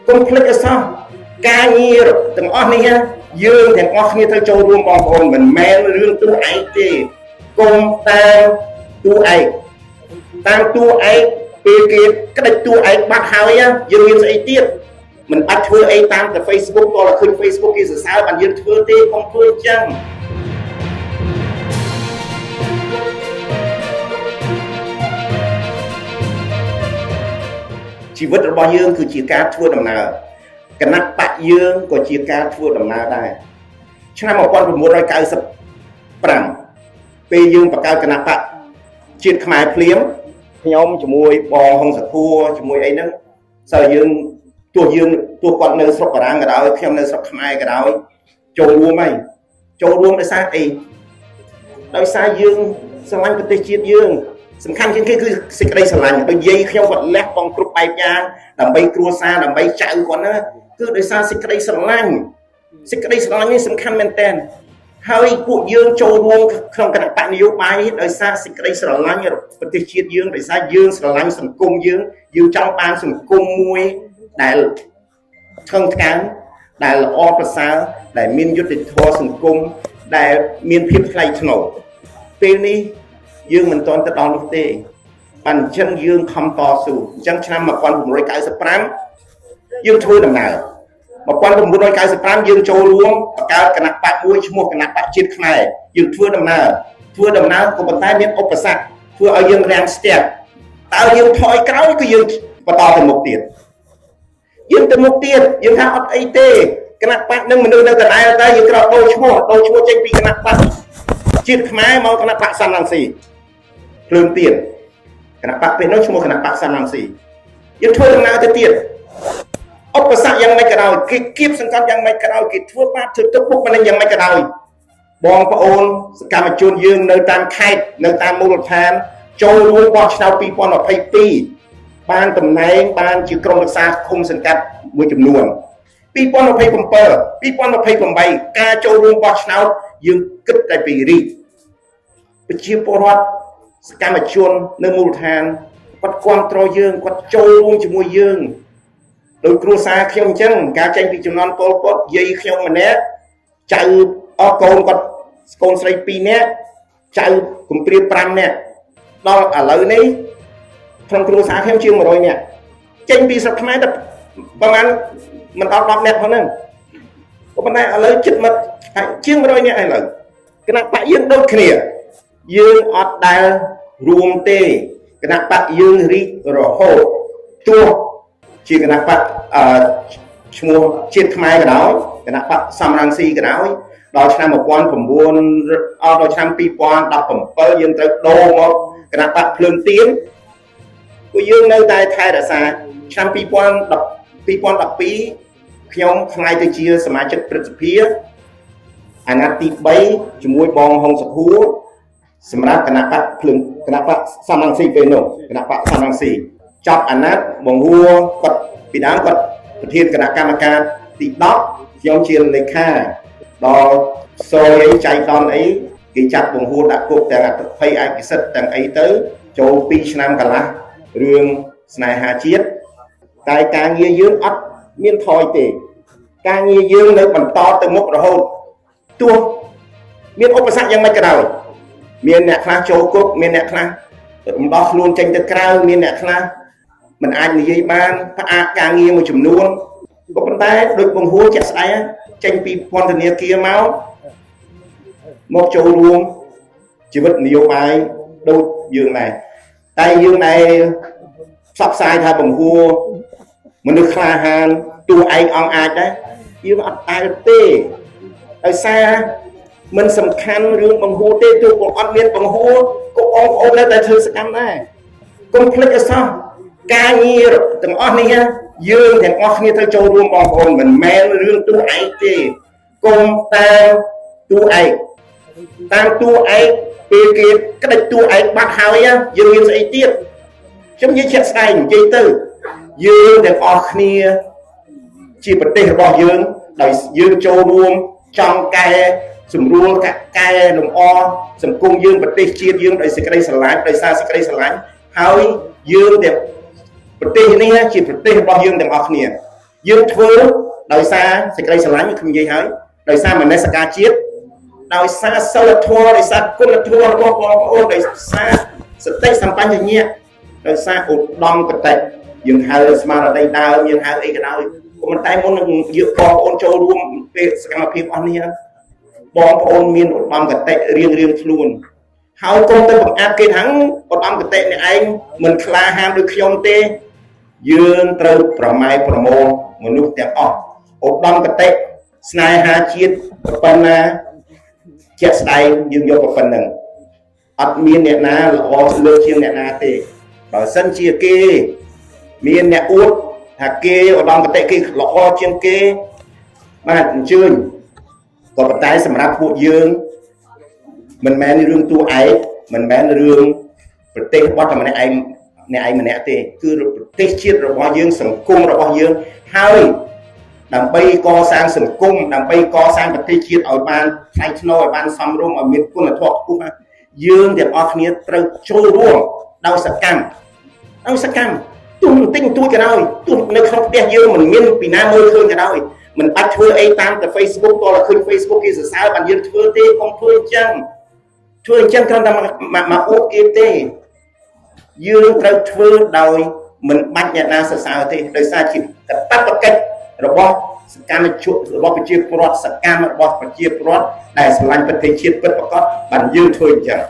កុំភ្លេចអសោះការងារទាំងអស់នេះយើងទាំងអស់គ្នាត្រូវចូលរួមបងប្អូនមិនមែនរឿងតួឯងទេកុំតាមតួឯងតាមតួឯងពេលគេក្តិចតួឯងបាត់ហើយយើងមានស្អីទៀតមិនបាច់ធ្វើអីតាមតែ Facebook តើឃើញ Facebook គេសរសើរបានយើងធ្វើទេកុំធ្វើអញ្ចឹងជីវិតរបស់យើងគឺជាការធ្វើដំណើរគណៈបកយើងក៏ជាការធ្វើដំណើរដែរឆ្នាំ1995ពេលយើងបង្កើតគណៈបកជាតិខ្មែរភ្លាមខ្ញុំជាមួយបងហុងសាធួរជាមួយអីហ្នឹងសើយើងទោះគាត់នៅស្រុកបារាំងក៏ដោយខ្ញុំនៅស្រុកខ្មែរក៏ដោយចូលរួមហើយចូលរួមដោយសារអីដោយសារយើងស្រឡាញ់ប្រទេសជាតិយើងសំខាន់ជាងគេគឺសេចក្តីស្រឡាញ់ដូចយាយខ្ញុំគាត់លះបង់គ្រប់បែបយ៉ាងដើម្បីគ្រួសារដើម្បីចៅគាត់ណាគឺដោយសារសេចក្តីស្រឡាញ់នេះសំខាន់មែនទែនហើយពួកយើងចូលរួមក្នុងគណៈបកនយោបាយដោយសារសេចក្តីស្រឡាញ់ប្រទេសជាតិយើងដោយសារយើងស្រឡាញ់សង្គមយើងចង់បានសង្គមមួយដែលថឹងថ្កើងដែលល្អប្រសើរដែលមានយុត្តិធម៌សង្គមដែលមានភាពថ្លៃថ្នូរពេលនេះយើងមិនទាន់ទៅដល់នោះទេបានអញ្ចឹងយើងខំតស៊ូអញ្ចឹងឆ្នាំ1995យើងធ្វើដំណើរ1995យើងចូលរួមបង្កើតគណៈបកមួយឈ្មោះគណៈបកជាតិខ្មែរយើងធ្វើដំណើរក៏ប៉ុន្តែមានឧបសគ្គធ្វើឲ្យយើងរាំងស្ទះតើយើងថយក្រោយគឺយើងបន្តទៅមុខទៀតយើងថាអត់អីទេគណៈបកនឹងមនុស្សនៅដដែលតែយើងត្រូវដូរឈ្មោះចេញពីគណៈបកជាតិខ្មែរមកគណៈបកសំរងស៊ីភ្លើងទៀនគណៈបកពេលនោះឈ្មោះគណៈបកសំរងស៊ីយើងធ្វើដំណើរទៅទៀតឧបសគ្គយ៉ាងម៉េចក៏ដោយគេគៀបសង្កត់យ៉ាងម៉េចក៏ដោយគេធ្វើបាបធ្វើទុកបុកម្នេញយ៉ាងម៉េចក៏ដោយបងប្អូនសកម្មជនយើងនៅតាមខេត្តនៅតាមមូលដ្ឋានចូលរួមបោះឆ្នោត2022បានតំណែងបានជាក្រុមរក្សាឃុំសង្កាត់មួយចំនួន2027 ការចូលរួមបោះឆ្នោតយើងគិតតែពីរីកប្រជាពលរដ្ឋសកម្មជននៅមូលដ្ឋានគាត់គាំទ្រយើងគាត់ចូលរួមជាមួយយើងដោយគ្រួសារខ្ញុំអញ្ចឹងការចេញពីចំនួនពលពតយាយខ្ញុំម្នាក់ចៅកូនគាត់កូនស្រី2នាក់ចៅគំព្រា5នាក់ដល់ឥឡូវនេះក្នុងគ្រួសារខ្ញុំជាង100នាក់ចេញពីស្រុកខ្មែរតែប្រហែលមិនដល់10នាក់ផងហ្នឹងប៉ុន្តែឥឡូវជិតមកជាង100នាក់ឥឡូវគណៈបកយើងដូចគ្នាយើងអត់ដែលរួមទេគណៈបកយើងរីករហូតទោះជាគណៈបកឈ្មោះជាតិខ្មែរក៏ដោយគណៈបកសំរងស៊ីក៏ដោយដល់ឆ្នាំដល់ឆ្នាំ2017យើងត្រូវដូរមកគណៈបកភ្លើងទៀនពួកយើងនៅតែថែរក្សាឆ្នាំ2012ខ្ញុំខ្លាយទៅជាសមាជិកព្រឹទ្ធសភាអាណត្តិទី3ជាមួយបងហុងសាធួរសម្រាប់គណៈបកភ្លើងគណៈបកសំរងស៊ីពេលនោះគណៈបកសំរងស៊ីចប់អាណត្តិបងហួរគាត់ពីដើមគាត់ប្រធានគណៈកម្មការទី10ខ្ញុំជាលេខាដល់សយអីចៃដន្យអីគេចាប់បងហួរដាក់គុកទាំងអត្ថភ័យឯកសិទ្ធិទាំងអីទៅចូល2ឆ្នាំកន្លះរឿងស្នេហាជាតិតែការងារយើងអត់មានថយទេការងារយើងនៅបន្តទៅមុខរហូតទោះមានឧបសគ្គយ៉ាងម៉េចក៏ដោយមានអ្នកខ្លះចូលគុកមានអ្នកខ្លះរំដោះខ្លួនចេញទៅក្រៅមានអ្នកខ្លះមិនអាចនិយាយបានផ្អាកការងារមួយចំនួនក៏ប៉ុន្តែដូចបង្ហួរជាក់ស្ដែងចេញពីពន្ធនាគារមកចូលរួមជីវិតនយោបាយដូចយើងដែរតែយើងដែរផ្សព្វផ្សាយថាបង្ហួរមនុស្សក្លាហានតួឯងអង្គអាចដែរយើងអត់ដែលទេដោយសារមិនសំខាន់រឿងបង្ហួរទេទោះក៏អត់មានបង្ហួរក៏បងប្អូននៅតែធ្វើសកម្មដែរកុំភ្លេចអសោះការងារទាំងអស់នេះយើងទាំងអស់គ្នាត្រូវចូលរួមបងប្អូនមិនមែនរឿងតួឯងទេកុំតាមតួឯងពេលគេក្តិចតួឯងបាត់ហើយយើងមានស្អីទៀតខ្ញុំនិយាយជាក់ស្ដែងនិយាយទៅយើងទាំងអស់គ្នាជាប្រទេសរបស់យើងដោយយើងចូលរួមចង់កែសម្រួលកែលម្អសង្គមយើងប្រទេសជាតិយើងដោយសេចក្តីស្រឡាញ់ដោយសារសេចក្តីស្រឡាញ់ហើយយើងទាំងប្រទេសនេះជាប្រទេសរបស់យើងទាំងអស់គ្នា យើងធ្វើដោយសារសេចក្តីស្រឡាញ់ខ្ញុំនិយាយហើយដោយសារមនសិការជាតិដោយសារសិលធម៌ដោយសារគុណធម៌របស់បងប្អូនដោយសារសតិសម្បញ្ញៈដោយសារឧត្តមគតិយើងហៅស្មារតីដើមយើងហៅអីក៏ដោយប៉ុន្តែមុននឹងយកបងប្អូនចូលរួមពេលសកម្មភាពអស់នេះបងប្អូនមានឧត្តមគតិរៀងខ្លួនហើយកុំទៅបង្អាប់គេថាឧត្តមគតិអ្នកឯងមិនក្លាហានដូចខ្ញុំទេយើងត្រូវប្រម៉ែប្រមូលមនុស្សទាំងអស់ឧត្តមគតិស្នេហាជាតិប៉ុណ្ណាជាក់ស្ដែងយើងយកប៉ុណ្ណឹងអត់មានអ្នកណាល្អលើសជាងអ្នកណាទេបើសិនជាគេមានអ្នកអួតថាគេឧត្តមគតិគេល្អជាងគេបាទអញ្ជើញក៏ប៉ុន្តែសម្រាប់ពួកយើងមិនមែនរឿងតួឯកមិនមែនរឿងប្រទេសរបស់តែម្នាក់ឯងម្នាក់ទេគឺប្រទេសជាតិរបស់យើងសង្គមរបស់យើងហើយដើម្បីកសាងសង្គមដើម្បីកសាងប្រទេសជាតិឲ្យបានថ្លៃថ្នូរឲ្យបានសមរម្យឲ្យមានគុណធម៌ខ្ពស់យើងទាំងអស់គ្នាត្រូវចូលរួមដោយសកម្មទូបន្តិចបន្តួចក៏ដោយទូនៅក្នុងផ្ទះយើងមិនមានពីណាមើលឃើញក៏ដោយមិនបាច់ធ្វើអីតាមតែ Facebook តើឃើញ Facebook គេសរសើរបានយើងធ្វើទេកុំធ្វើអញ្ចឹងគ្រាន់តែមកអួតគេទេយើងត្រូវធ្វើដោយមិនបាច់អ្នកណាសរសើរទេដោយសារជាកាតព្វកិច្ចរបស់សកម្មជនរបស់ប្រជាពលរដ្ឋសកម្មរបស់ប្រជាពលរដ្ឋដែលស្រឡាញ់ប្រទេសជាតិពិតប្រាកដបានយើងធ្វើអញ្ចឹង